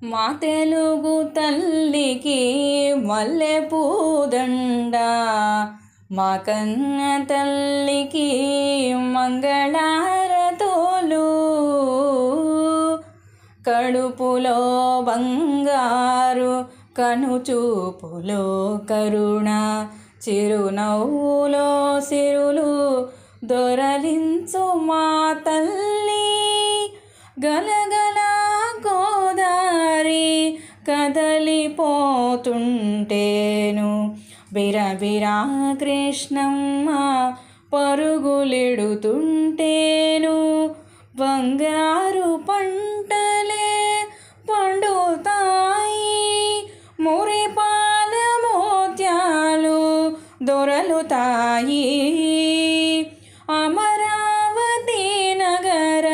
మా తెలుగు తల్లికి మల్లెపూదండ, మా కన్న తల్లికి మంగళారతులు, కడుపులో బంగారు కనుచూపులో కరుణ, చిరునవ్వులో సిరులు దొరలించు మా తల్లి. గలగల గోదారి కదలిపోతుంటేను, బిరబిరా కృష్ణమ్మ పరుగులెడుతుంటేను, బంగారు పంటలే పండుతాయి, మురిపాల మోత్యాలు దొరలుతాయి. అమరావతి నగర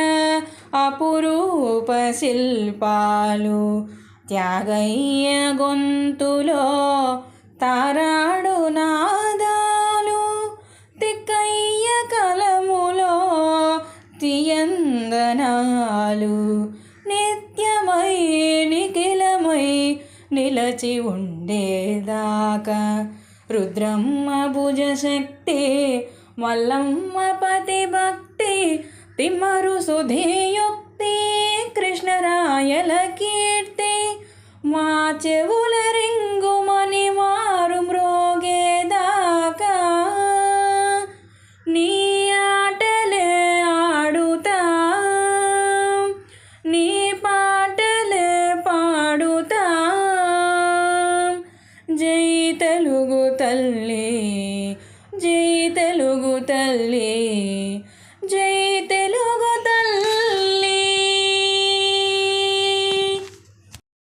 అపురూప శిల్పాలు, త్యాగయ్య గొంతులో తారాడు నాదాలు, తిక్కయ్య కలములో తియందనాలు, నిత్యమై నిఖిలమై నిలచి ఉండేదాకా రుద్రమ్మ భుజశక్తి, మల్లమ్మ పతి భక్తి, తిమ్మరు సుధీయుక్తి, కృష్ణరాయల కీర్తి మా చెవు